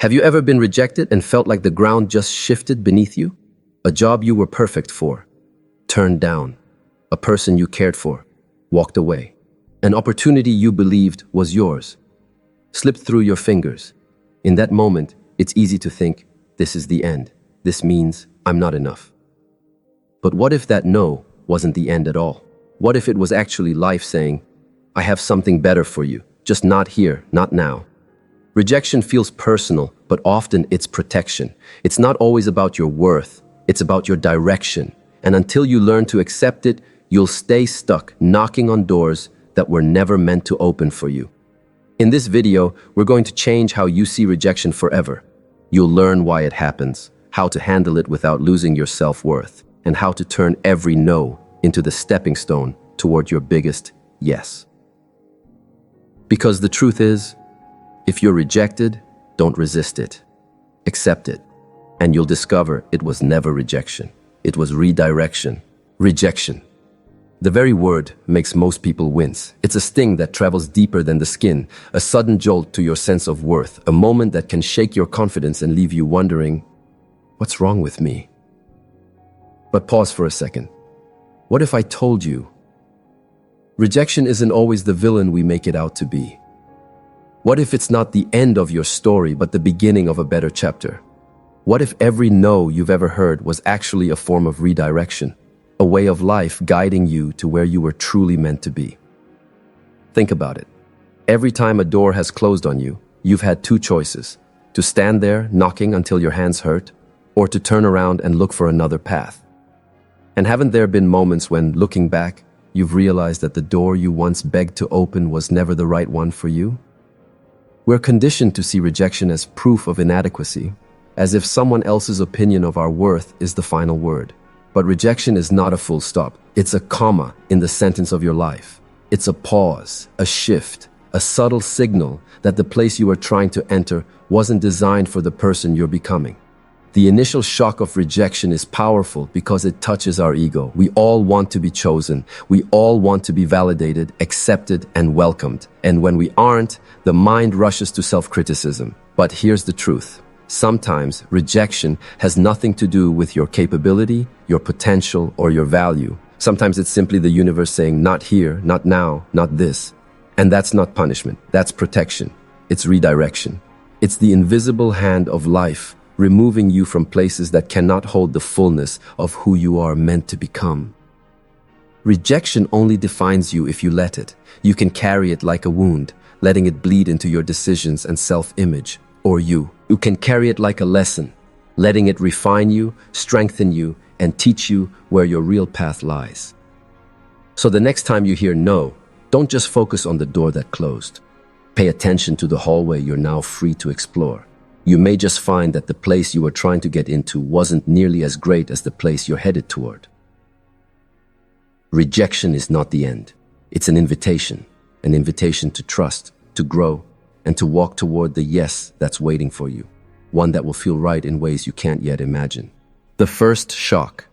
Have you ever been rejected and felt like the ground just shifted beneath you? A job you were perfect for, turned down. A person you cared for, walked away. An opportunity you believed was yours, slipped through your fingers. In that moment, it's easy to think, this is the end. This means I'm not enough. But what if that no wasn't the end at all? What if it was actually life saying, I have something better for you, just not here, not now? Rejection feels personal, but often it's protection. It's not always about your worth, it's about your direction. And until you learn to accept it, you'll stay stuck knocking on doors that were never meant to open for you. In this video, we're going to change how you see rejection forever. You'll learn why it happens, how to handle it without losing your self-worth, and how to turn every no into the stepping stone toward your biggest yes. Because the truth is, if you're rejected, don't resist it. Accept it, and you'll discover it was never rejection. It was redirection. Rejection. The very word makes most people wince. It's a sting that travels deeper than the skin, a sudden jolt to your sense of worth, a moment that can shake your confidence and leave you wondering, what's wrong with me? But pause for a second. What if I told you? Rejection isn't always the villain we make it out to be. What if it's not the end of your story, but the beginning of a better chapter? What if every no you've ever heard was actually a form of redirection, a way of life guiding you to where you were truly meant to be? Think about it. Every time a door has closed on you, you've had two choices: to stand there knocking until your hands hurt, or to turn around and look for another path. And haven't there been moments when, looking back, you've realized that the door you once begged to open was never the right one for you? We're conditioned to see rejection as proof of inadequacy, as if someone else's opinion of our worth is the final word. But rejection is not a full stop. It's a comma in the sentence of your life. It's a pause, a shift, a subtle signal that the place you were trying to enter wasn't designed for the person you're becoming. The initial shock of rejection is powerful because it touches our ego. We all want to be chosen. We all want to be validated, accepted, and welcomed. And when we aren't, the mind rushes to self-criticism. But here's the truth. Sometimes rejection has nothing to do with your capability, your potential, or your value. Sometimes it's simply the universe saying, not here, not now, not this. And that's not punishment. That's protection. It's redirection. It's the invisible hand of life, removing you from places that cannot hold the fullness of who you are meant to become. Rejection only defines you if you let it. You can carry it like a wound, letting it bleed into your decisions and self-image. Or you can carry it like a lesson, letting it refine you, strengthen you, and teach you where your real path lies. So the next time you hear no, don't just focus on the door that closed. Pay attention to the hallway you're now free to explore. You may just find that the place you were trying to get into wasn't nearly as great as the place you're headed toward. Rejection is not the end. It's an invitation to trust, to grow, and to walk toward the yes that's waiting for you, one that will feel right in ways you can't yet imagine. The first shock.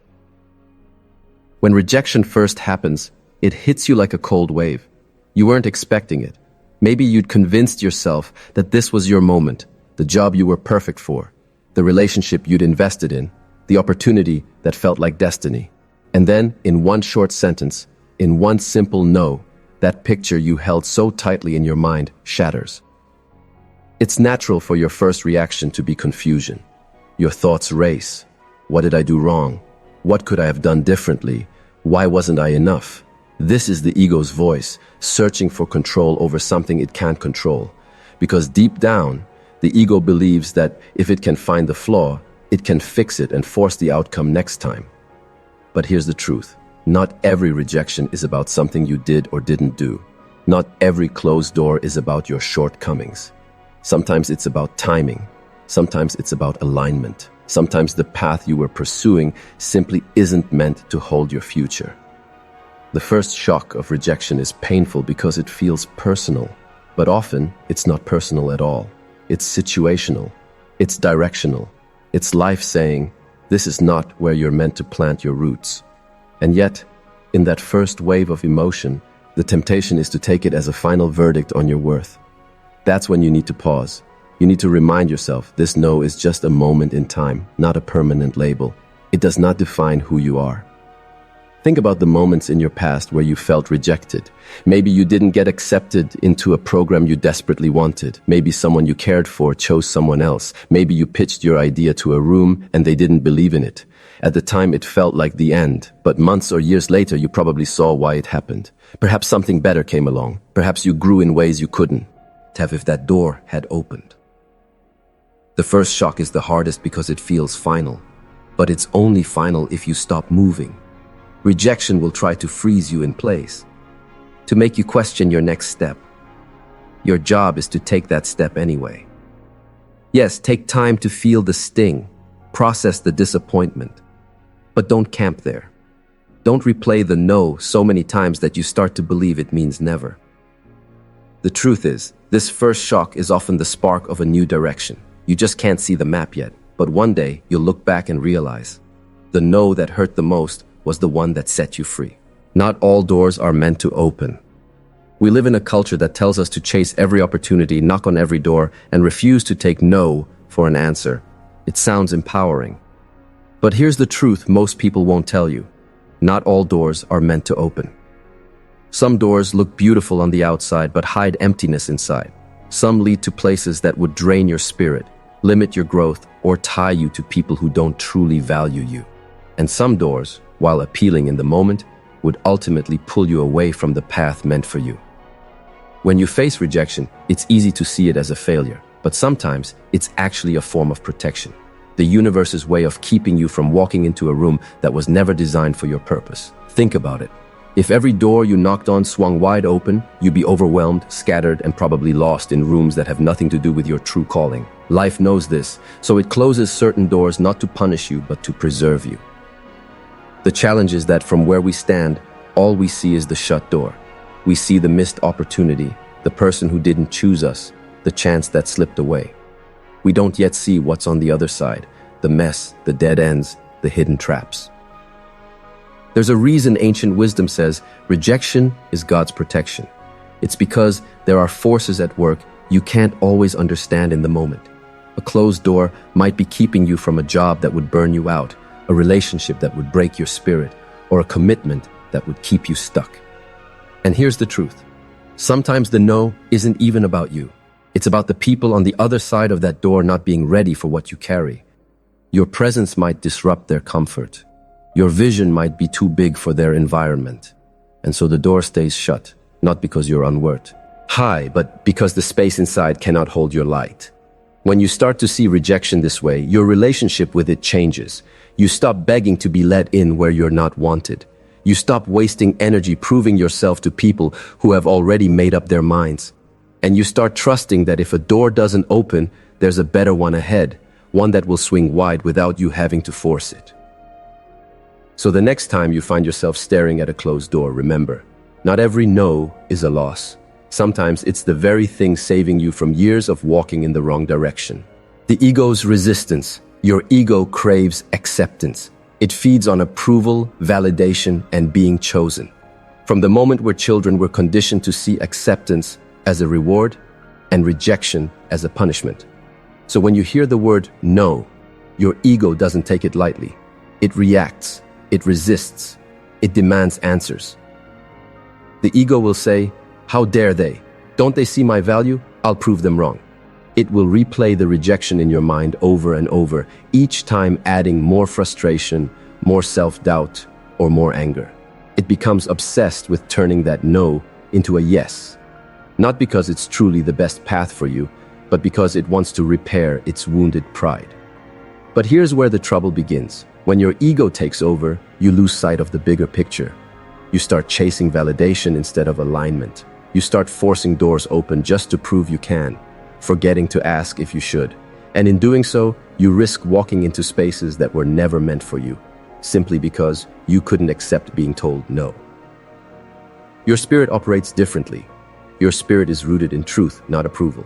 When rejection first happens, it hits you like a cold wave. You weren't expecting it. Maybe you'd convinced yourself that this was your moment, the job you were perfect for, the relationship you'd invested in, the opportunity that felt like destiny. And then, in one short sentence, in one simple no, that picture you held so tightly in your mind shatters. It's natural for your first reaction to be confusion. Your thoughts race. What did I do wrong? What could I have done differently? Why wasn't I enough? This is the ego's voice, searching for control over something it can't control. Because deep down, the ego believes that if it can find the flaw, it can fix it and force the outcome next time. But here's the truth. Not every rejection is about something you did or didn't do. Not every closed door is about your shortcomings. Sometimes it's about timing. Sometimes it's about alignment. Sometimes the path you were pursuing simply isn't meant to hold your future. The first shock of rejection is painful because it feels personal, but often it's not personal at all. It's situational. It's directional. It's life saying, this is not where you're meant to plant your roots. And yet, in that first wave of emotion, the temptation is to take it as a final verdict on your worth. That's when you need to pause. You need to remind yourself this no is just a moment in time, not a permanent label. It does not define who you are. Think about the moments in your past where you felt rejected. Maybe you didn't get accepted into a program you desperately wanted. Maybe someone you cared for chose someone else. Maybe you pitched your idea to a room and they didn't believe in it. At the time, it felt like the end, but months or years later, you probably saw why it happened. Perhaps something better came along. Perhaps you grew in ways you couldn't have if that door had opened. The first shock is the hardest because it feels final, but it's only final if you stop moving. Rejection will try to freeze you in place, to make you question your next step. Your job is to take that step anyway. Yes, take time to feel the sting, process the disappointment, but don't camp there. Don't replay the no so many times that you start to believe it means never. The truth is, this first shock is often the spark of a new direction. You just can't see the map yet, but one day you'll look back and realize the no that hurt the most was the one that set you free. Not all doors are meant to open. We live in a culture that tells us to chase every opportunity, knock on every door, and refuse to take no for an answer. It sounds empowering. But here's the truth most people won't tell you. Not all doors are meant to open. Some doors look beautiful on the outside but hide emptiness inside. Some lead to places that would drain your spirit, limit your growth, or tie you to people who don't truly value you. And some doors, while appealing in the moment, would ultimately pull you away from the path meant for you. When you face rejection, it's easy to see it as a failure, but sometimes it's actually a form of protection. The universe's way of keeping you from walking into a room that was never designed for your purpose. Think about it. If every door you knocked on swung wide open, you'd be overwhelmed, scattered, and probably lost in rooms that have nothing to do with your true calling. Life knows this, so it closes certain doors not to punish you, but to preserve you. The challenge is that from where we stand, all we see is the shut door. We see the missed opportunity, the person who didn't choose us, the chance that slipped away. We don't yet see what's on the other side, the mess, the dead ends, the hidden traps. There's a reason ancient wisdom says rejection is God's protection. It's because there are forces at work you can't always understand in the moment. A closed door might be keeping you from a job that would burn you out, a relationship that would break your spirit, or a commitment that would keep you stuck. And here's the truth. Sometimes the no isn't even about you. It's about the people on the other side of that door not being ready for what you carry. Your presence might disrupt their comfort. Your vision might be too big for their environment. And so the door stays shut, not because you're unworthy, but because the space inside cannot hold your light. When you start to see rejection this way, your relationship with it changes. You stop begging to be let in where you're not wanted. You stop wasting energy proving yourself to people who have already made up their minds. And you start trusting that if a door doesn't open, there's a better one ahead, one that will swing wide without you having to force it. So the next time you find yourself staring at a closed door, remember, not every no is a loss. Sometimes it's the very thing saving you from years of walking in the wrong direction. The ego's resistance. Your ego craves acceptance. It feeds on approval, validation, and being chosen. From the moment we're children, we're conditioned to see acceptance as a reward and rejection as a punishment. So when you hear the word no, your ego doesn't take it lightly. It reacts, it resists, it demands answers. The ego will say, "How dare they? Don't they see my value? I'll prove them wrong." It will replay the rejection in your mind over and over, each time adding more frustration, more self-doubt, or more anger. It becomes obsessed with turning that no into a yes. Not because it's truly the best path for you, but because it wants to repair its wounded pride. But here's where the trouble begins. When your ego takes over, you lose sight of the bigger picture. You start chasing validation instead of alignment. You start forcing doors open just to prove you can, forgetting to ask if you should. And in doing so, you risk walking into spaces that were never meant for you, simply because you couldn't accept being told no. Your spirit operates differently. Your spirit is rooted in truth, not approval.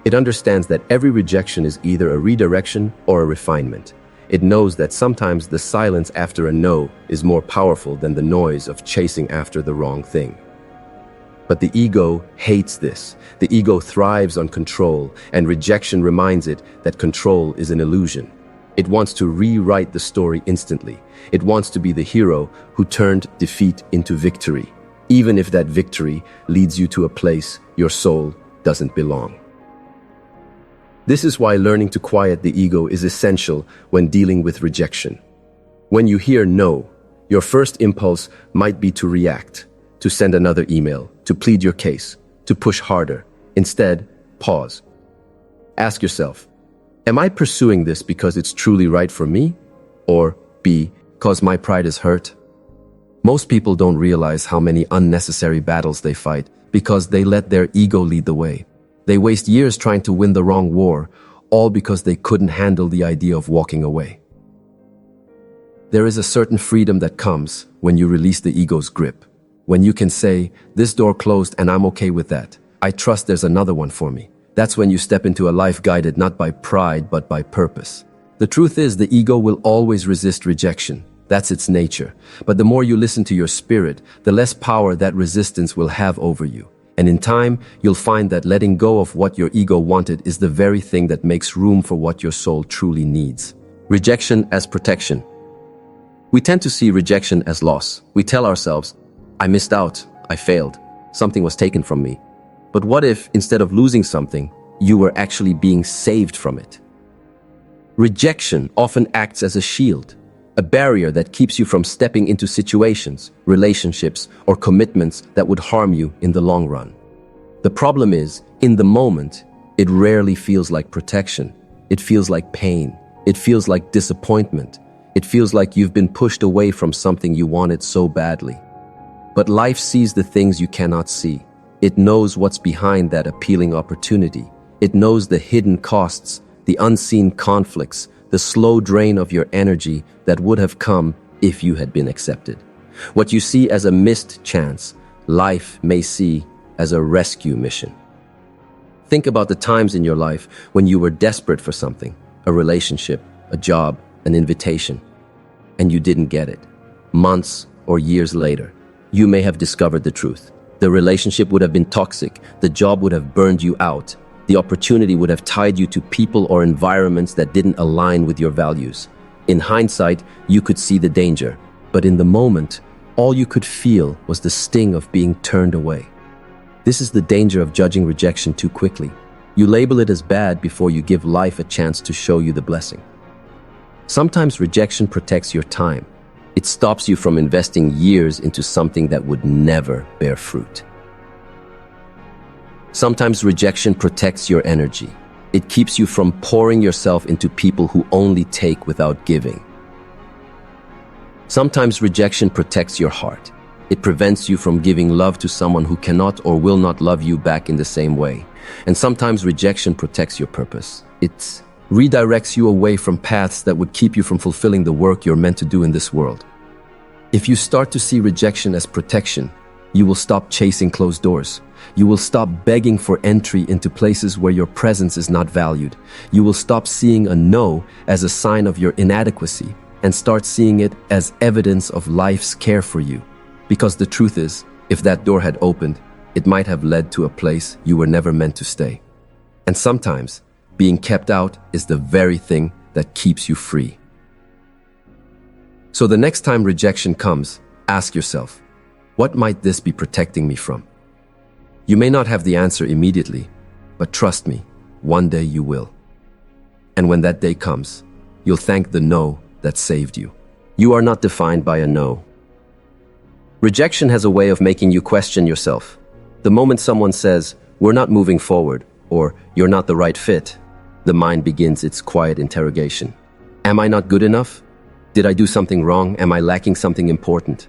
It understands that every rejection is either a redirection or a refinement. It knows that sometimes the silence after a no is more powerful than the noise of chasing after the wrong thing. But the ego hates this. The ego thrives on control, and rejection reminds it that control is an illusion. It wants to rewrite the story instantly. It wants to be the hero who turned defeat into victory, even if that victory leads you to a place your soul doesn't belong. This is why learning to quiet the ego is essential when dealing with rejection. When you hear no, your first impulse might be to react, to send another email, to plead your case, to push harder. Instead, pause. Ask yourself, am I pursuing this because it's truly right for me? Or B, because my pride is hurt? Most people don't realize how many unnecessary battles they fight because they let their ego lead the way. They waste years trying to win the wrong war, all because they couldn't handle the idea of walking away. There is a certain freedom that comes when you release the ego's grip. When you can say, this door closed and I'm okay with that. I trust there's another one for me. That's when you step into a life guided not by pride but by purpose. The truth is, the ego will always resist rejection. That's its nature. But the more you listen to your spirit, the less power that resistance will have over you. And in time, you'll find that letting go of what your ego wanted is the very thing that makes room for what your soul truly needs. Rejection as protection. We tend to see rejection as loss. We tell ourselves, I missed out, I failed, something was taken from me. But what if, instead of losing something, you were actually being saved from it? Rejection often acts as a shield, a barrier that keeps you from stepping into situations, relationships, or commitments that would harm you in the long run. The problem is, in the moment, it rarely feels like protection. It feels like pain. It feels like disappointment. It feels like you've been pushed away from something you wanted so badly. But life sees the things you cannot see. It knows what's behind that appealing opportunity. It knows the hidden costs, the unseen conflicts, the slow drain of your energy that would have come if you had been accepted. What you see as a missed chance, life may see as a rescue mission. Think about the times in your life when you were desperate for something, a relationship, a job, an invitation, and you didn't get it. Months or years later, you may have discovered the truth. The relationship would have been toxic, the job would have burned you out, the opportunity would have tied you to people or environments that didn't align with your values. In hindsight, you could see the danger, but in the moment, all you could feel was the sting of being turned away. This is the danger of judging rejection too quickly. You label it as bad before you give life a chance to show you the blessing. Sometimes rejection protects your time. It stops you from investing years into something that would never bear fruit. Sometimes rejection protects your energy. It keeps you from pouring yourself into people who only take without giving. Sometimes rejection protects your heart. It prevents you from giving love to someone who cannot or will not love you back in the same way. And sometimes rejection protects your purpose. It redirects you away from paths that would keep you from fulfilling the work you're meant to do in this world. If you start to see rejection as protection, you will stop chasing closed doors. You will stop begging for entry into places where your presence is not valued. You will stop seeing a no as a sign of your inadequacy and start seeing it as evidence of life's care for you. Because the truth is, if that door had opened, it might have led to a place you were never meant to stay. And sometimes, being kept out is the very thing that keeps you free. So the next time rejection comes, ask yourself, what might this be protecting me from? You may not have the answer immediately, but trust me, one day you will. And when that day comes, you'll thank the no that saved you. You are not defined by a no. Rejection has a way of making you question yourself. The moment someone says, we're not moving forward, or you're not the right fit, the mind begins its quiet interrogation. Am I not good enough? Did I do something wrong? Am I lacking something important?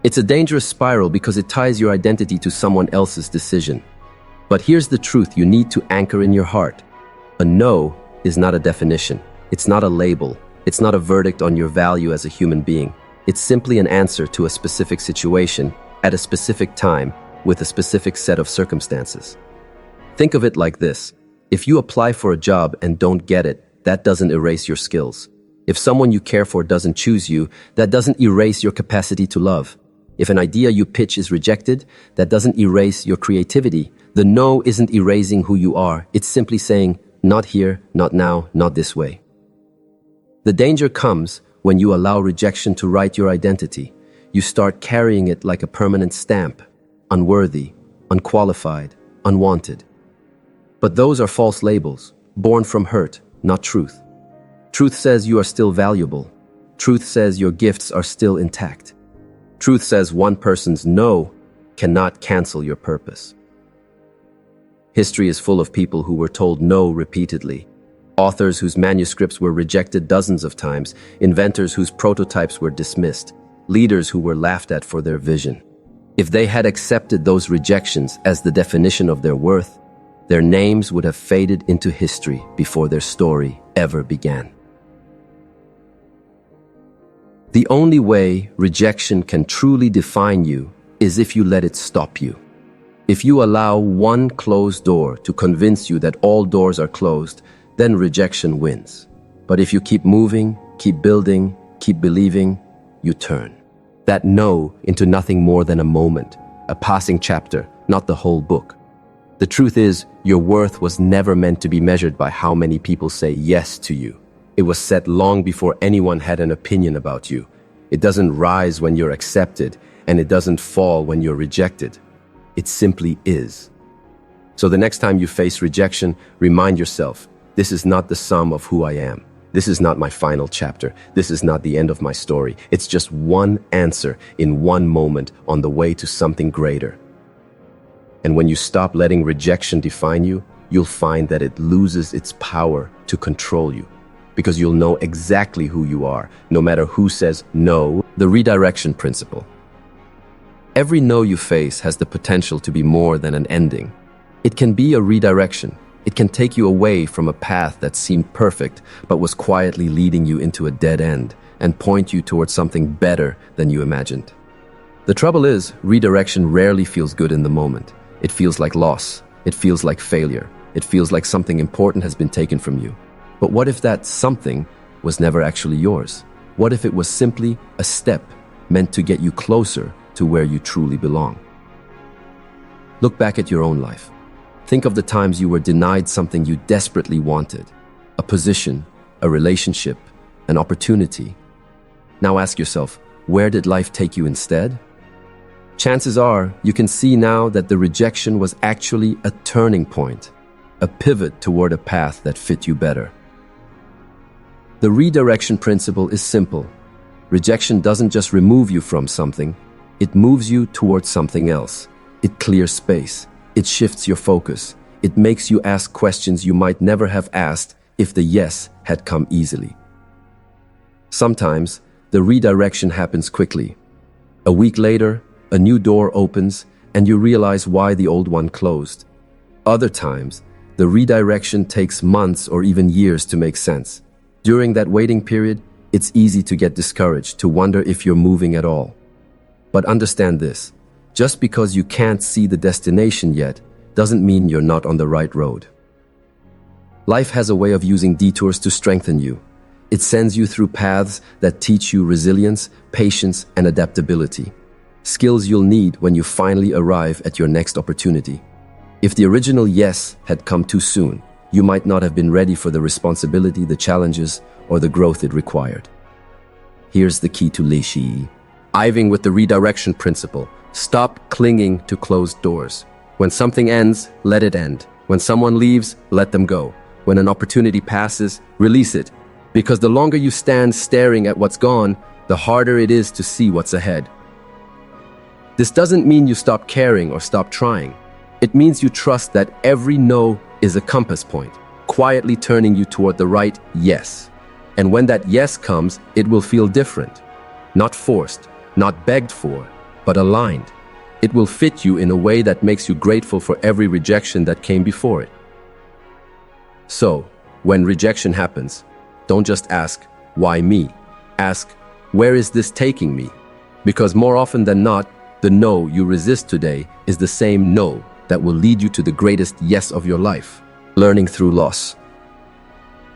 It's a dangerous spiral because it ties your identity to someone else's decision. But here's the truth you need to anchor in your heart. A no is not a definition. It's not a label. It's not a verdict on your value as a human being. It's simply an answer to a specific situation at a specific time with a specific set of circumstances. Think of it like this. If you apply for a job and don't get it, that doesn't erase your skills. If someone you care for doesn't choose you, that doesn't erase your capacity to love. If an idea you pitch is rejected, that doesn't erase your creativity. The no isn't erasing who you are. It's simply saying, not here, not now, not this way. The danger comes when you allow rejection to write your identity. You start carrying it like a permanent stamp, unworthy, unqualified, unwanted. But those are false labels, born from hurt, not truth. Truth says you are still valuable. Truth says your gifts are still intact. Truth says one person's no cannot cancel your purpose. History is full of people who were told no repeatedly. Authors whose manuscripts were rejected dozens of times, inventors whose prototypes were dismissed, leaders who were laughed at for their vision. If they had accepted those rejections as the definition of their worth, their names would have faded into history before their story ever began. The only way rejection can truly define you is if you let it stop you. If you allow one closed door to convince you that all doors are closed, then rejection wins. But if you keep moving, keep building, keep believing, you turn that no into nothing more than a moment, a passing chapter, not the whole book. The truth is, your worth was never meant to be measured by how many people say yes to you. It was set long before anyone had an opinion about you. It doesn't rise when you're accepted, and it doesn't fall when you're rejected. It simply is. So the next time you face rejection, remind yourself, this is not the sum of who I am. This is not my final chapter. This is not the end of my story. It's just one answer in one moment on the way to something greater. And when you stop letting rejection define you, you'll find that it loses its power to control you. Because you'll know exactly who you are, no matter who says no. The redirection principle. Every no you face has the potential to be more than an ending. It can be a redirection. It can take you away from a path that seemed perfect but was quietly leading you into a dead end and point you towards something better than you imagined. The trouble is, redirection rarely feels good in the moment. It feels like loss. It feels like failure. It feels like something important has been taken from you. But what if that something was never actually yours? What if it was simply a step meant to get you closer to where you truly belong? Look back at your own life. Think of the times you were denied something you desperately wanted, a position, a relationship, an opportunity. Now ask yourself, where did life take you instead? Chances are you can see now that the rejection was actually a turning point, a pivot toward a path that fit you better. The redirection principle is simple. Rejection doesn't just remove you from something, it moves you towards something else. It clears space. It shifts your focus. It makes you ask questions you might never have asked if the yes had come easily. Sometimes, the redirection happens quickly. A week later, a new door opens and you realize why the old one closed. Other times, the redirection takes months or even years to make sense. During that waiting period, it's easy to get discouraged, to wonder if you're moving at all. But understand this. Just because you can't see the destination yet doesn't mean you're not on the right road. Life has a way of using detours to strengthen you. It sends you through paths that teach you resilience, patience, and adaptability. Skills you'll need when you finally arrive at your next opportunity. If the original yes had come too soon, you might not have been ready for the responsibility, the challenges, or the growth it required. Here's the key to SHI. Iving with the redirection principle. Stop clinging to closed doors. When something ends, let it end. When someone leaves, let them go. When an opportunity passes, release it. Because the longer you stand staring at what's gone, the harder it is to see what's ahead. This doesn't mean you stop caring or stop trying. It means you trust that every no is a compass point, quietly turning you toward the right yes. And when that yes comes, it will feel different. Not forced, not begged for, but aligned. It will fit you in a way that makes you grateful for every rejection that came before it. So, when rejection happens, don't just ask, why me? Ask, where is this taking me? Because more often than not, the no you resist today is the same no that will lead you to the greatest yes of your life. Learning through loss.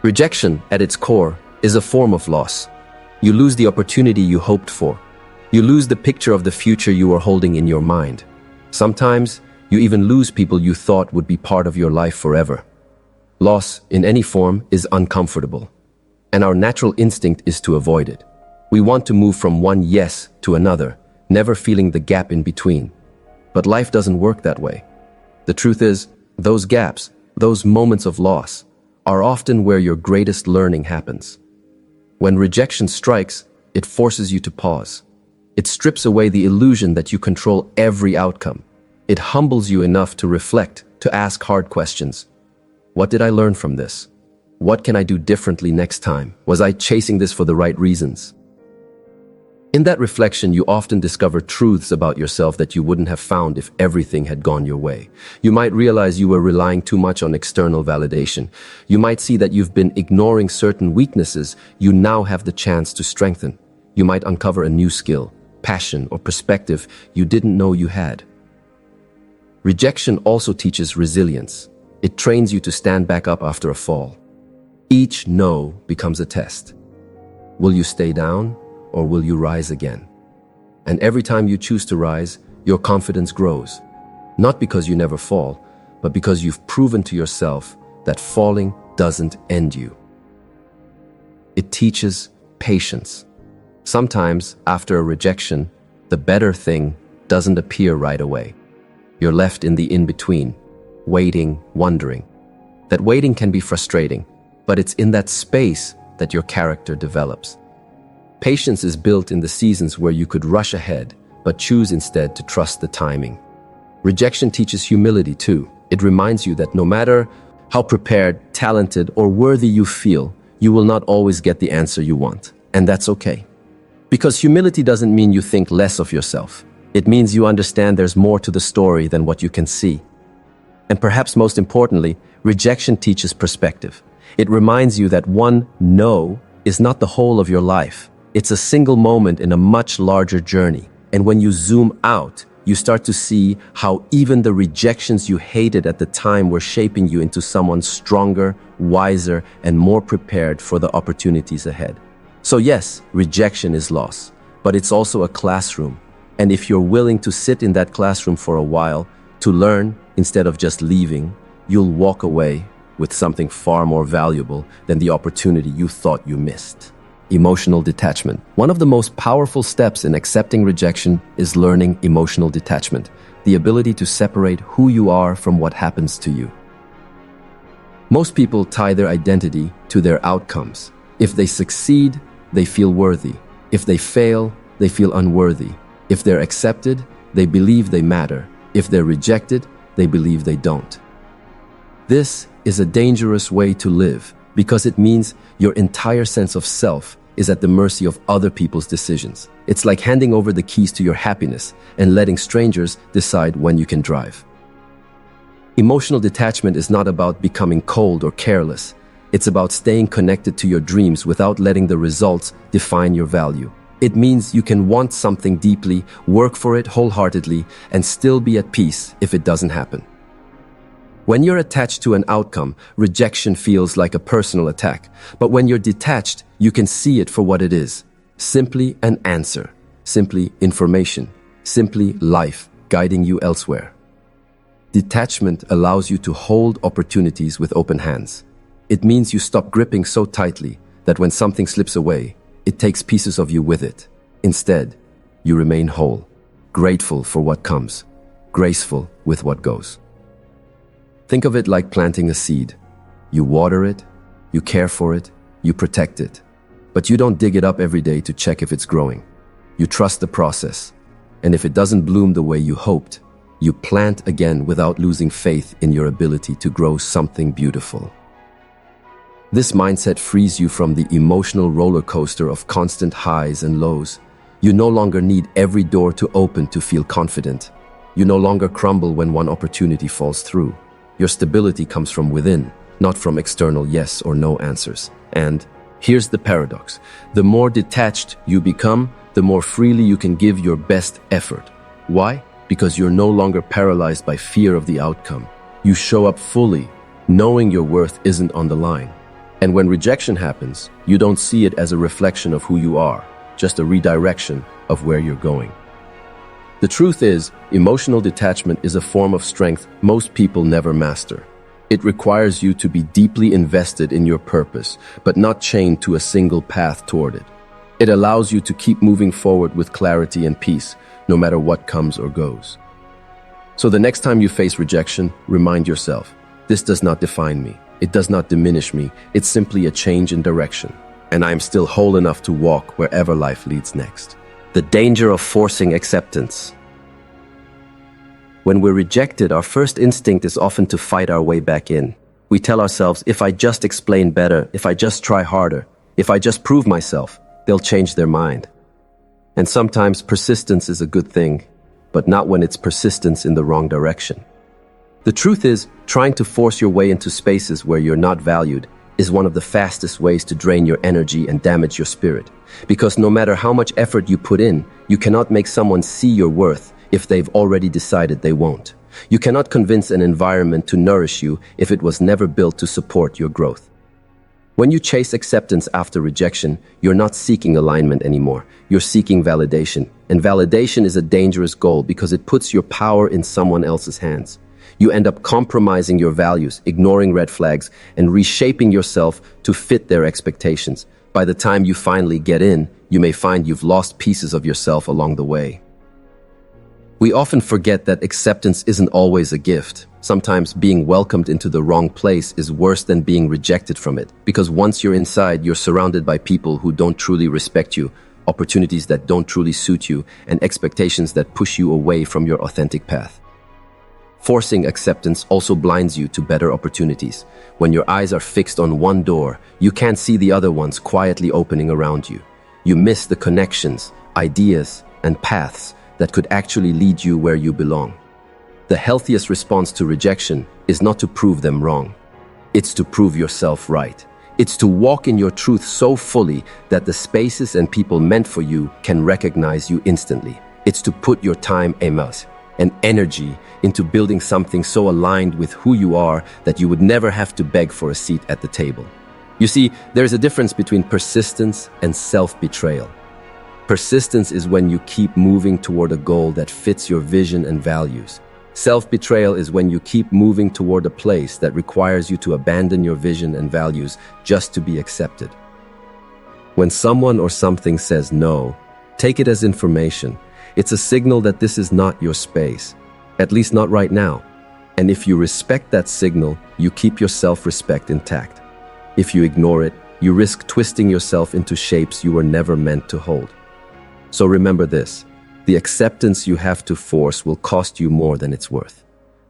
Rejection, at its core, is a form of loss. You lose the opportunity you hoped for. You lose the picture of the future you are holding in your mind. Sometimes, you even lose people you thought would be part of your life forever. Loss, in any form, is uncomfortable, and our natural instinct is to avoid it. We want to move from one yes to another, never feeling the gap in between. But life doesn't work that way. The truth is, those gaps, those moments of loss, are often where your greatest learning happens. When rejection strikes, it forces you to pause. It strips away the illusion that you control every outcome. It humbles you enough to reflect, to ask hard questions. What did I learn from this? What can I do differently next time? Was I chasing this for the right reasons? In that reflection, you often discover truths about yourself that you wouldn't have found if everything had gone your way. You might realize you were relying too much on external validation. You might see that you've been ignoring certain weaknesses you now have the chance to strengthen. You might uncover a new skill, passion, or perspective you didn't know you had. Rejection also teaches resilience. It trains you to stand back up after a fall. Each no becomes a test. Will you stay down, or will you rise again? And every time you choose to rise, your confidence grows. Not because you never fall, but because you've proven to yourself that falling doesn't end you. It teaches patience. Sometimes, after a rejection, the better thing doesn't appear right away. You're left in the in-between, waiting, wondering. That waiting can be frustrating, but it's in that space that your character develops. Patience is built in the seasons where you could rush ahead, but choose instead to trust the timing. Rejection teaches humility too. It reminds you that no matter how prepared, talented, or worthy you feel, you will not always get the answer you want. And that's okay. Because humility doesn't mean you think less of yourself. It means you understand there's more to the story than what you can see. And perhaps most importantly, rejection teaches perspective. It reminds you that one no is not the whole of your life. It's a single moment in a much larger journey. And when you zoom out, you start to see how even the rejections you hated at the time were shaping you into someone stronger, wiser, and more prepared for the opportunities ahead. So yes, rejection is loss, but it's also a classroom. And if you're willing to sit in that classroom for a while, to learn instead of just leaving, you'll walk away with something far more valuable than the opportunity you thought you missed. Emotional detachment. One of the most powerful steps in accepting rejection is learning emotional detachment, the ability to separate who you are from what happens to you. Most people tie their identity to their outcomes. If they succeed, they feel worthy. If they fail, they feel unworthy. If they're accepted, they believe they matter. If they're rejected, they believe they don't. This is a dangerous way to live because it means your entire sense of self is at the mercy of other people's decisions. It's like handing over the keys to your happiness and letting strangers decide when you can drive. Emotional detachment is not about becoming cold or careless. It's about staying connected to your dreams without letting the results define your value. It means you can want something deeply, work for it wholeheartedly, and still be at peace if it doesn't happen. When you're attached to an outcome, rejection feels like a personal attack. But when you're detached, you can see it for what it is. Simply an answer, simply information, simply life guiding you elsewhere. Detachment allows you to hold opportunities with open hands. It means you stop gripping so tightly that when something slips away, it takes pieces of you with it. Instead, you remain whole, grateful for what comes, graceful with what goes. Think of it like planting a seed. You water it, you care for it, you protect it. But you don't dig it up every day to check if it's growing. You trust the process. And if it doesn't bloom the way you hoped, you plant again without losing faith in your ability to grow something beautiful. This mindset frees you from the emotional roller coaster of constant highs and lows. You no longer need every door to open to feel confident. You no longer crumble when one opportunity falls through. Your stability comes from within, not from external yes or no answers. And here's the paradox. The more detached you become, the more freely you can give your best effort. Why? Because you're no longer paralyzed by fear of the outcome. You show up fully, knowing your worth isn't on the line. And when rejection happens, you don't see it as a reflection of who you are. just a redirection of where you're going. The truth is, emotional detachment is a form of strength most people never master. It requires you to be deeply invested in your purpose, but not chained to a single path toward it. It allows you to keep moving forward with clarity and peace, no matter what comes or goes. So the next time you face rejection, remind yourself, this does not define me. It does not diminish me. It's simply a change in direction. And I am still whole enough to walk wherever life leads next. The danger of forcing acceptance. When we're rejected, our first instinct is often to fight our way back in. We tell ourselves, if I just explain better, if I just try harder, if I just prove myself, they'll change their mind. And sometimes persistence is a good thing, but not when it's persistence in the wrong direction. The truth is, trying to force your way into spaces where you're not valued is one of the fastest ways to drain your energy and damage your spirit. Because no matter how much effort you put in, you cannot make someone see your worth if they've already decided they won't. You cannot convince an environment to nourish you if it was never built to support your growth. When you chase acceptance after rejection, you're not seeking alignment anymore. You're seeking validation. And validation is a dangerous goal because it puts your power in someone else's hands. You end up compromising your values, ignoring red flags, and reshaping yourself to fit their expectations. By the time you finally get in, you may find you've lost pieces of yourself along the way. We often forget that acceptance isn't always a gift. Sometimes being welcomed into the wrong place is worse than being rejected from it, because once you're inside, you're surrounded by people who don't truly respect you, opportunities that don't truly suit you, and expectations that push you away from your authentic path. Forcing acceptance also blinds you to better opportunities. When your eyes are fixed on one door, you can't see the other ones quietly opening around you. You miss the connections, ideas, and paths that could actually lead you where you belong. The healthiest response to rejection is not to prove them wrong. It's to prove yourself right. It's to walk in your truth so fully that the spaces and people meant for you can recognize you instantly. It's to put your time, and energy into building something so aligned with who you are that you would never have to beg for a seat at the table. You see, there's a difference between persistence and self-betrayal. Persistence is when you keep moving toward a goal that fits your vision and values. Self-betrayal is when you keep moving toward a place that requires you to abandon your vision and values just to be accepted. When someone or something says no, take it as information. It's a signal that this is not your space, at least not right now. And if you respect that signal, you keep your self-respect intact. If you ignore it, you risk twisting yourself into shapes you were never meant to hold. So remember this, the acceptance you have to force will cost you more than it's worth.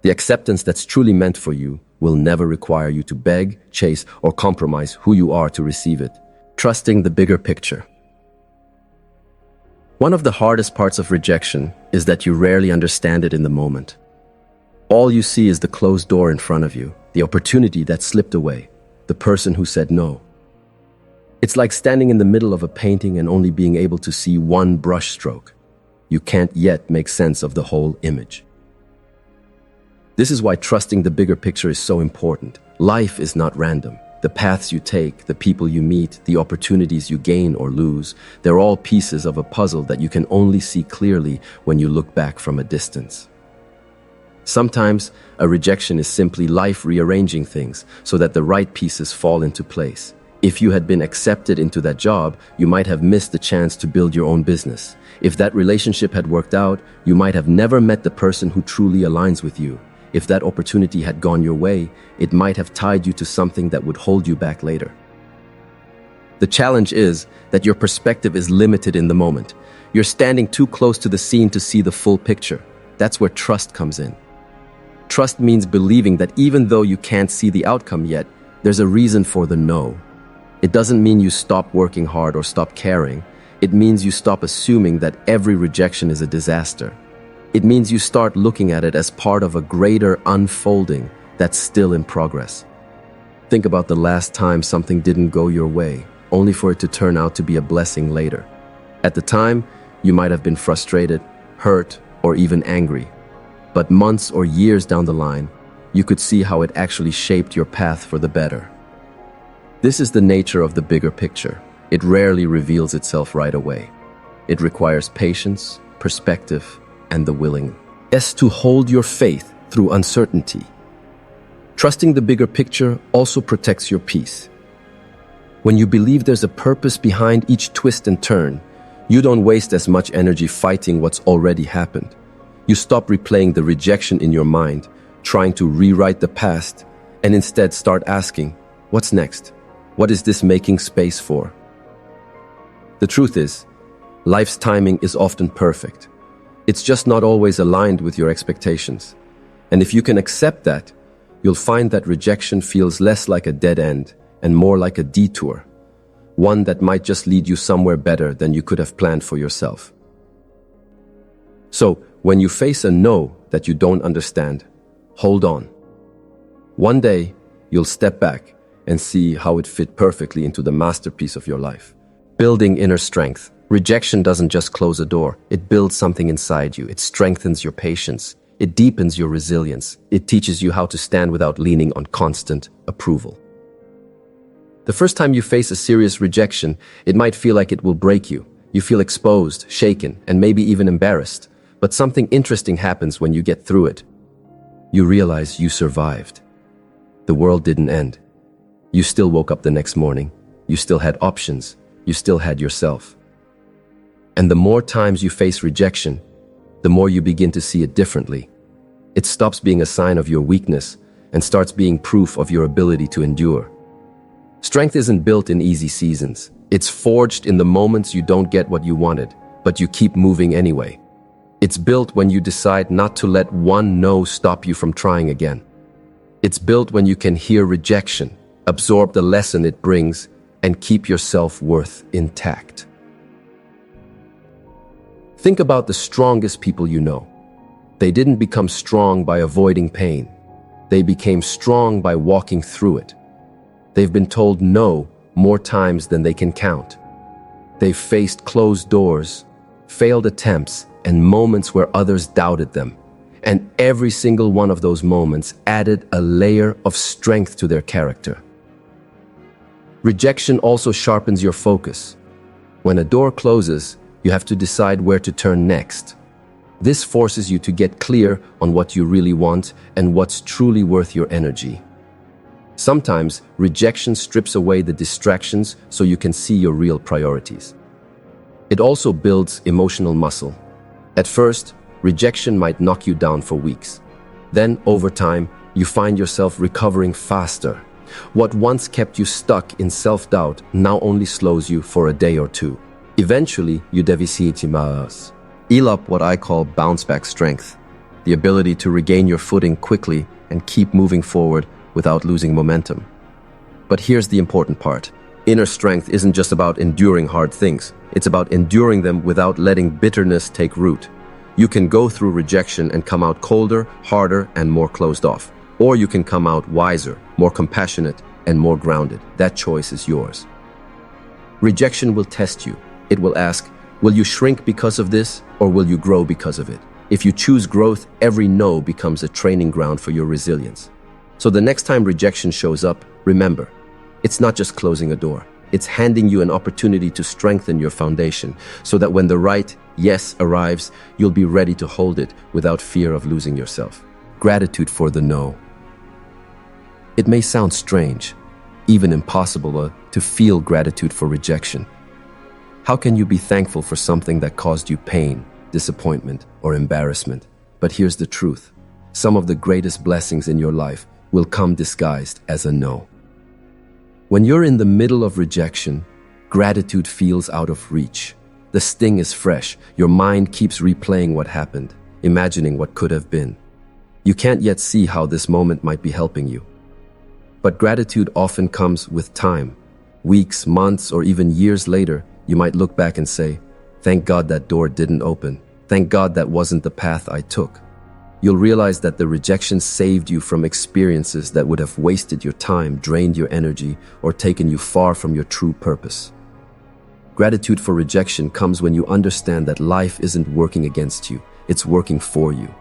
The acceptance that's truly meant for you will never require you to beg, chase, or compromise who you are to receive it. Trusting the bigger picture. One of the hardest parts of rejection is that you rarely understand it in the moment. All you see is the closed door in front of you, the opportunity that slipped away, the person who said no. It's like standing in the middle of a painting and only being able to see one brush stroke. You can't yet make sense of the whole image. This is why trusting the bigger picture is so important. Life is not random. The paths you take, the people you meet, the opportunities you gain or lose, they're all pieces of a puzzle that you can only see clearly when you look back from a distance. Sometimes, a rejection is simply life rearranging things so that the right pieces fall into place. If you had been accepted into that job, you might have missed the chance to build your own business. If that relationship had worked out, you might have never met the person who truly aligns with you. If that opportunity had gone your way, it might have tied you to something that would hold you back later. The challenge is that your perspective is limited in the moment. You're standing too close to the scene to see the full picture. That's where trust comes in. Trust means believing that even though you can't see the outcome yet, there's a reason for the no. It doesn't mean you stop working hard or stop caring. It means you stop assuming that every rejection is a disaster. It means you start looking at it as part of a greater unfolding that's still in progress. Think about the last time something didn't go your way, only for it to turn out to be a blessing later. At the time, you might have been frustrated, hurt, or even angry. But months or years down the line, you could see how it actually shaped your path for the better. This is the nature of the bigger picture. It rarely reveals itself right away. It requires patience, perspective, and the willingness to hold your faith through uncertainty. Trusting the bigger picture also protects your peace. When you believe there's a purpose behind each twist and turn, you don't waste as much energy fighting what's already happened. You stop replaying the rejection in your mind, trying to rewrite the past, and instead start asking, what's next? What is this making space for? The truth is, life's timing is often perfect. It's just not always aligned with your expectations. And if you can accept that, you'll find that rejection feels less like a dead end and more like a detour, one that might just lead you somewhere better than you could have planned for yourself. So, when you face a no that you don't understand, hold on. One day, you'll step back and see how it fit perfectly into the masterpiece of your life. Building inner strength. Rejection doesn't just close a door, it builds something inside you. It strengthens your patience. It deepens your resilience. It teaches you how to stand without leaning on constant approval. The first time you face a serious rejection, it might feel like it will break you. You feel exposed, shaken, and maybe even embarrassed. But something interesting happens when you get through it. You realize you survived. The world didn't end. You still woke up the next morning. You still had options. You still had yourself. And the more times you face rejection, the more you begin to see it differently. It stops being a sign of your weakness and starts being proof of your ability to endure. Strength isn't built in easy seasons. It's forged in the moments you don't get what you wanted, but you keep moving anyway. It's built when you decide not to let one no stop you from trying again. It's built when you can hear rejection, absorb the lesson it brings, and keep your self-worth intact. Think about the strongest people you know. They didn't become strong by avoiding pain. They became strong by walking through it. They've been told no more times than they can count. They've faced closed doors, failed attempts, and moments where others doubted them. And every single one of those moments added a layer of strength to their character. Rejection also sharpens your focus. When a door closes, you have to decide where to turn next. This forces you to get clear on what you really want and what's truly worth your energy. Sometimes, rejection strips away the distractions so you can see your real priorities. It also builds emotional muscle. At first, rejection might knock you down for weeks. Then, over time, you find yourself recovering faster. What once kept you stuck in self-doubt now only slows you for a day or two. Eventually, you develop what I call bounce-back strength, the ability to regain your footing quickly and keep moving forward without losing momentum. But here's the important part. Inner strength isn't just about enduring hard things. It's about enduring them without letting bitterness take root. You can go through rejection and come out colder, harder, and more closed off. Or you can come out wiser, more compassionate, and more grounded. That choice is yours. Rejection will test you. It will ask, will you shrink because of this, or will you grow because of it? If you choose growth, every no becomes a training ground for your resilience. So the next time rejection shows up, remember, it's not just closing a door. It's handing you an opportunity to strengthen your foundation so that when the right yes arrives, you'll be ready to hold it without fear of losing yourself. Gratitude for the no. It may sound strange, even impossible, to feel gratitude for rejection. How can you be thankful for something that caused you pain, disappointment, or embarrassment? But here's the truth. Some of the greatest blessings in your life will come disguised as a no. When you're in the middle of rejection, gratitude feels out of reach. The sting is fresh. Your mind keeps replaying what happened, imagining what could have been. You can't yet see how this moment might be helping you. But gratitude often comes with time. Weeks, months, or even years later, you might look back and say, thank God that door didn't open. Thank God that wasn't the path I took. You'll realize that the rejection saved you from experiences that would have wasted your time, drained your energy, or taken you far from your true purpose. Gratitude for rejection comes when you understand that life isn't working against you, it's working for you.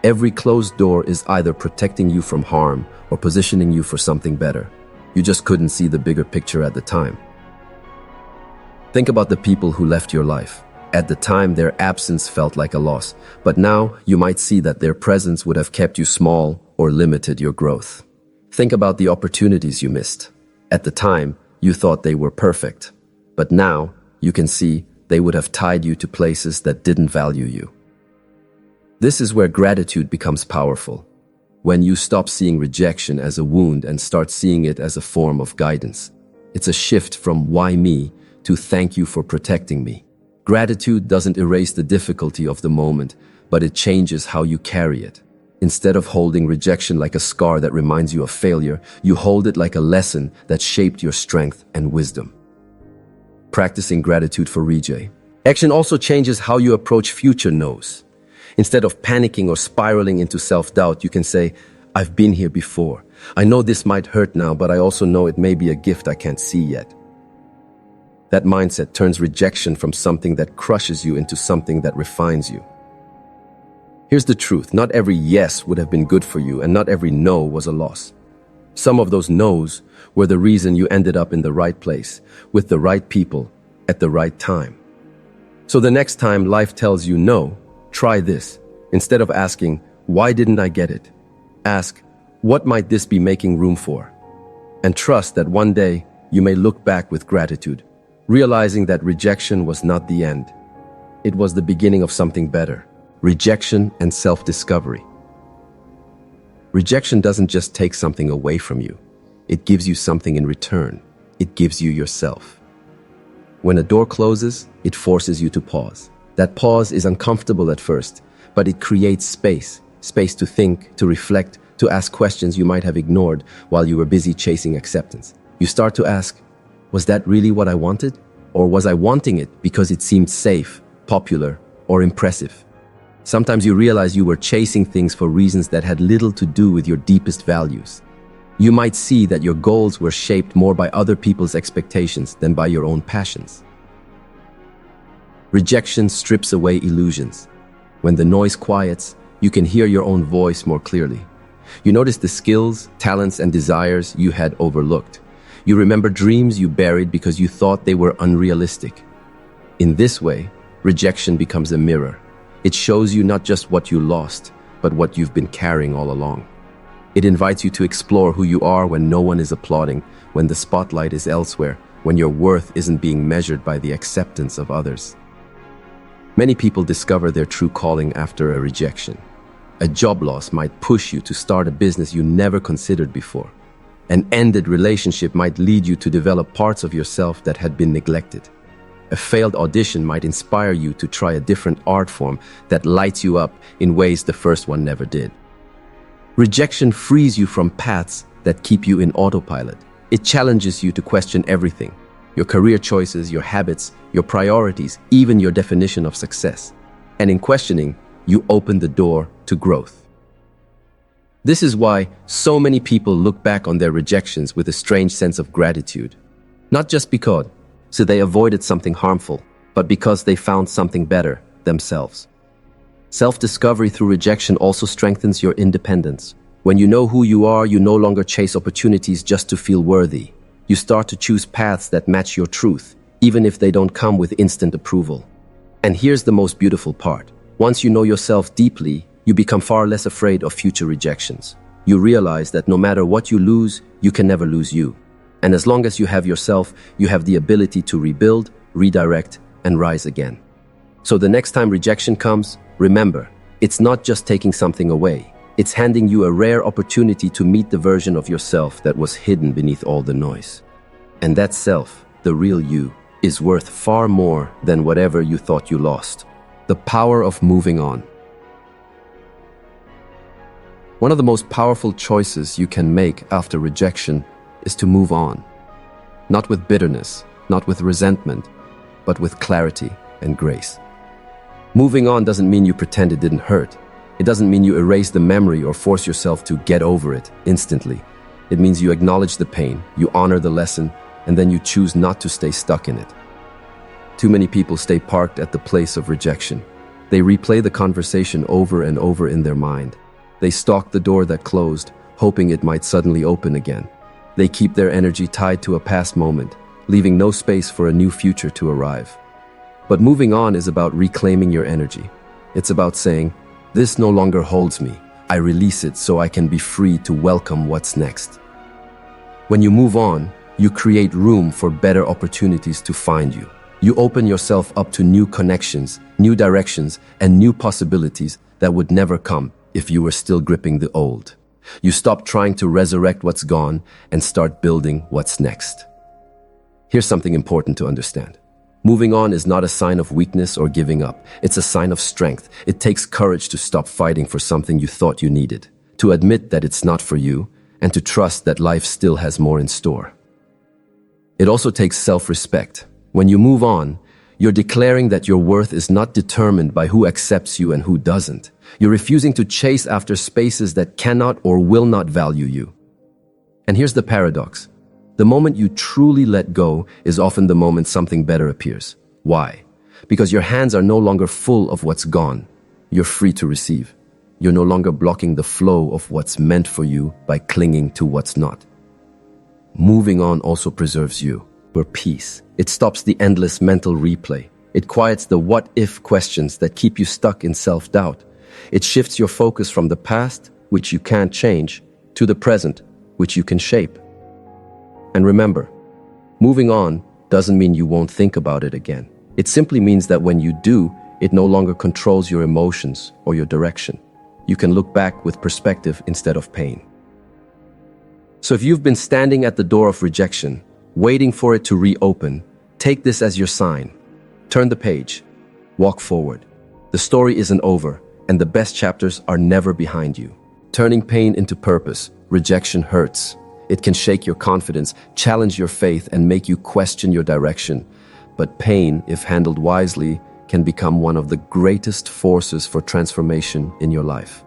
Every closed door is either protecting you from harm or positioning you for something better. You just couldn't see the bigger picture at the time. Think about the people who left your life. At the time, their absence felt like a loss, but now you might see that their presence would have kept you small or limited your growth. Think about the opportunities you missed. At the time, you thought they were perfect, but now you can see they would have tied you to places that didn't value you. This is where gratitude becomes powerful, when you stop seeing rejection as a wound and start seeing it as a form of guidance. It's a shift from "why me" to "thank you for protecting me." Gratitude doesn't erase the difficulty of the moment, but it changes how you carry it. Instead of holding rejection like a scar that reminds you of failure, you hold it like a lesson that shaped your strength and wisdom. Practicing gratitude for rejection also changes how you approach future no's. Instead of panicking or spiraling into self-doubt, you can say, "I've been here before. I know this might hurt now, but I also know it may be a gift I can't see yet." That mindset turns rejection from something that crushes you into something that refines you. Here's the truth: not every yes would have been good for you, and not every no was a loss. Some of those no's were the reason you ended up in the right place, with the right people, at the right time. So the next time life tells you no, try this. Instead of asking, "Why didn't I get it?" ask, "What might this be making room for?" And trust that one day you may look back with gratitude, realizing that rejection was not the end. It was the beginning of something better. Rejection and self-discovery. Rejection doesn't just take something away from you. It gives you something in return. It gives you yourself. When a door closes, it forces you to pause. That pause is uncomfortable at first, but it creates space to think, to reflect, to ask questions you might have ignored while you were busy chasing acceptance. You start to ask, was that really what I wanted? Or was I wanting it because it seemed safe, popular, or impressive? Sometimes you realize you were chasing things for reasons that had little to do with your deepest values. You might see that your goals were shaped more by other people's expectations than by your own passions. Rejection strips away illusions. When the noise quiets, you can hear your own voice more clearly. You notice the skills, talents, and desires you had overlooked. You remember dreams you buried because you thought they were unrealistic. In this way, rejection becomes a mirror. It shows you not just what you lost, but what you've been carrying all along. It invites you to explore who you are when no one is applauding, when the spotlight is elsewhere, when your worth isn't being measured by the acceptance of others. Many people discover their true calling after a rejection. A job loss might push you to start a business you never considered before. An ended relationship might lead you to develop parts of yourself that had been neglected. A failed audition might inspire you to try a different art form that lights you up in ways the first one never did. Rejection frees you from paths that keep you in autopilot. It challenges you to question everything: your career choices, your habits, your priorities, even your definition of success. And in questioning, you open the door to growth. This is why so many people look back on their rejections with a strange sense of gratitude. Not just because they avoided something harmful, but because they found something better themselves. Self-discovery through rejection also strengthens your independence. When you know who you are, you no longer chase opportunities just to feel worthy. You start to choose paths that match your truth, even if they don't come with instant approval. And here's the most beautiful part. Once you know yourself deeply, you become far less afraid of future rejections. You realize that no matter what you lose, you can never lose you. And as long as you have yourself, you have the ability to rebuild, redirect, and rise again. So the next time rejection comes, remember, it's not just taking something away. It's handing you a rare opportunity to meet the version of yourself that was hidden beneath all the noise. And that self, the real you, is worth far more than whatever you thought you lost. The power of moving on. One of the most powerful choices you can make after rejection is to move on. Not with bitterness, not with resentment, but with clarity and grace. Moving on doesn't mean you pretend it didn't hurt. It doesn't mean you erase the memory or force yourself to get over it instantly. It means you acknowledge the pain, you honor the lesson, and then you choose not to stay stuck in it. Too many people stay parked at the place of rejection. They replay the conversation over and over in their mind. They stalk the door that closed, hoping it might suddenly open again. They keep their energy tied to a past moment, leaving no space for a new future to arrive. But moving on is about reclaiming your energy. It's about saying, this no longer holds me. I release it so I can be free to welcome what's next. When you move on, you create room for better opportunities to find you. You open yourself up to new connections, new directions, and new possibilities that would never come if you were still gripping the old. You stop trying to resurrect what's gone and start building what's next. Here's something important to understand. Moving on is not a sign of weakness or giving up. It's a sign of strength. It takes courage to stop fighting for something you thought you needed, to admit that it's not for you, and to trust that life still has more in store. It also takes self-respect. When you move on, you're declaring that your worth is not determined by who accepts you and who doesn't. You're refusing to chase after spaces that cannot or will not value you. And here's the paradox. The moment you truly let go is often the moment something better appears. Why? Because your hands are no longer full of what's gone. You're free to receive. You're no longer blocking the flow of what's meant for you by clinging to what's not. Moving on also preserves you. For peace. It stops the endless mental replay. It quiets the what-if questions that keep you stuck in self-doubt. It shifts your focus from the past, which you can't change, to the present, which you can shape. And remember, moving on doesn't mean you won't think about it again. It simply means that when you do, it no longer controls your emotions or your direction. You can look back with perspective instead of pain. So if you've been standing at the door of rejection, waiting for it to reopen, take this as your sign. Turn the page. Walk forward. The story isn't over, and the best chapters are never behind you. Turning pain into purpose. Rejection hurts. It can shake your confidence, challenge your faith, and make you question your direction. But pain, if handled wisely, can become one of the greatest forces for transformation in your life.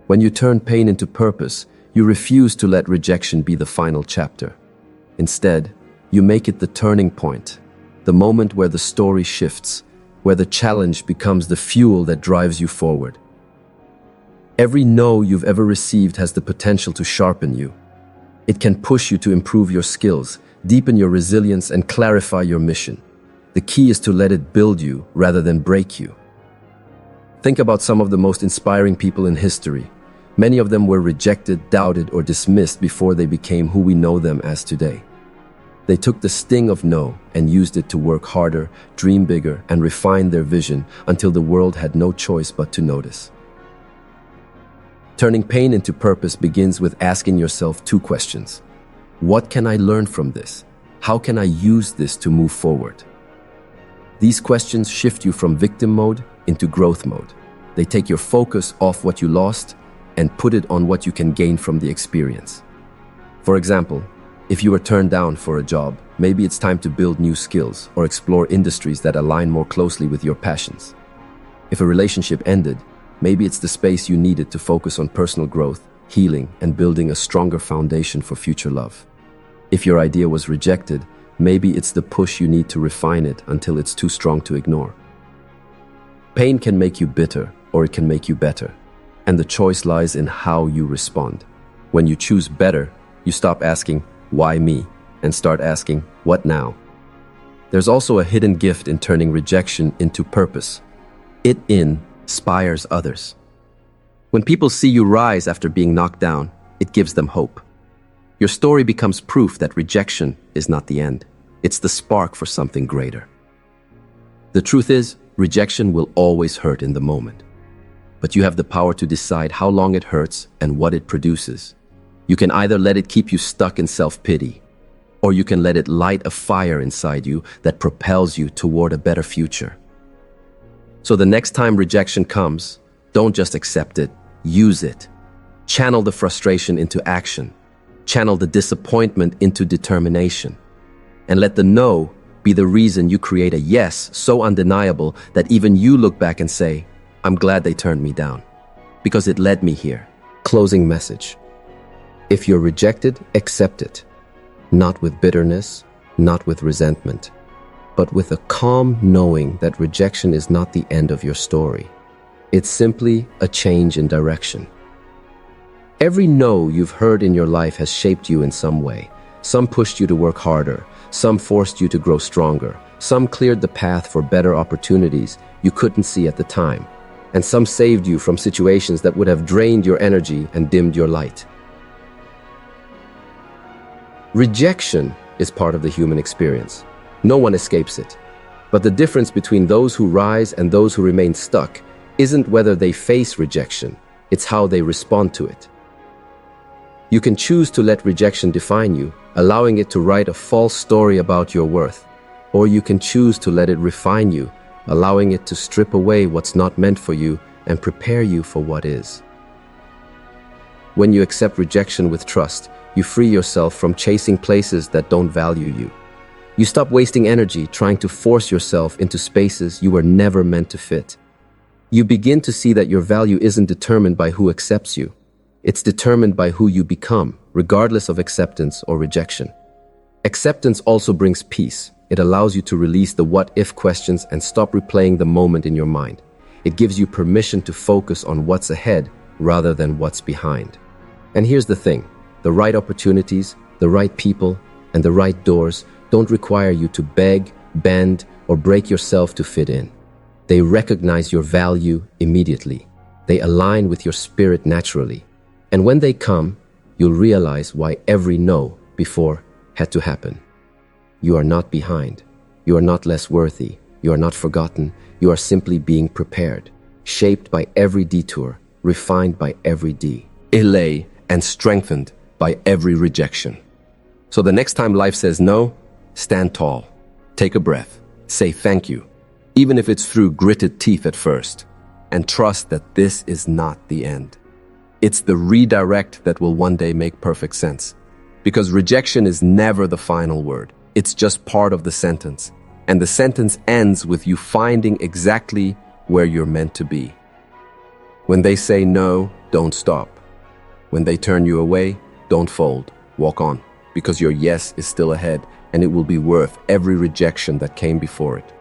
When you turn pain into purpose, you refuse to let rejection be the final chapter. Instead, you make it the turning point, the moment where the story shifts, where the challenge becomes the fuel that drives you forward. Every no you've ever received has the potential to sharpen you. It can push you to improve your skills, deepen your resilience, and clarify your mission. The key is to let it build you rather than break you. Think about some of the most inspiring people in history. Many of them were rejected, doubted, or dismissed before they became who we know them as today. They took the sting of no and used it to work harder, dream bigger, and refine their vision until the world had no choice but to notice. Turning pain into purpose begins with asking yourself two questions. What can I learn from this? How can I use this to move forward? These questions shift you from victim mode into growth mode. They take your focus off what you lost and put it on what you can gain from the experience. For example, if you were turned down for a job, maybe it's time to build new skills or explore industries that align more closely with your passions. If a relationship ended, maybe it's the space you needed to focus on personal growth, healing, and building a stronger foundation for future love. If your idea was rejected, maybe it's the push you need to refine it until it's too strong to ignore. Pain can make you bitter, or it can make you better. And the choice lies in how you respond. When you choose better, you stop asking, why me? And start asking, what now? There's also a hidden gift in turning rejection into purpose. It inspires others. When people see you rise after being knocked down, it gives them hope. Your story becomes proof that rejection is not the end. It's the spark for something greater. The truth is, rejection will always hurt in the moment. But you have the power to decide how long it hurts and what it produces. You can either let it keep you stuck in self-pity, or you can let it light a fire inside you that propels you toward a better future. So the next time rejection comes, don't just accept it, use it. Channel the frustration into action. Channel the disappointment into determination. And let the no be the reason you create a yes so undeniable that even you look back and say, I'm glad they turned me down, because it led me here. Closing message. If you're rejected, accept it. Not with bitterness, not with resentment, but with a calm knowing that rejection is not the end of your story. It's simply a change in direction. Every no you've heard in your life has shaped you in some way. Some pushed you to work harder, Some forced you to grow stronger. Some cleared the path for better opportunities you couldn't see at the time. And some saved you from situations that would have drained your energy and dimmed your light. Rejection is part of the human experience. No one escapes it. But the difference between those who rise and those who remain stuck isn't whether they face rejection, it's how they respond to it. You can choose to let rejection define you, allowing it to write a false story about your worth. Or you can choose to let it refine you, allowing it to strip away what's not meant for you and prepare you for what is. When you accept rejection with trust, you free yourself from chasing places that don't value you. You stop wasting energy trying to force yourself into spaces you were never meant to fit. You begin to see that your value isn't determined by who accepts you. It's determined by who you become, regardless of acceptance or rejection. Acceptance also brings peace. It allows you to release the what-if questions and stop replaying the moment in your mind. It gives you permission to focus on what's ahead rather than what's behind. And here's the thing, the right opportunities, the right people, and the right doors don't require you to beg, bend, or break yourself to fit in. They recognize your value immediately. They align with your spirit naturally. And when they come, you'll realize why every no before had to happen. You are not behind. You are not less worthy. You are not forgotten. You are simply being prepared, shaped by every detour, refined by every delay, and strengthened by every rejection. So the next time life says no, stand tall, take a breath, say thank you, even if it's through gritted teeth at first, and trust that this is not the end. It's the redirect that will one day make perfect sense. Because rejection is never the final word. It's just part of the sentence. And the sentence ends with you finding exactly where you're meant to be. When they say no, don't stop. When they turn you away, don't fold. Walk on. Because your yes is still ahead, and it will be worth every rejection that came before it.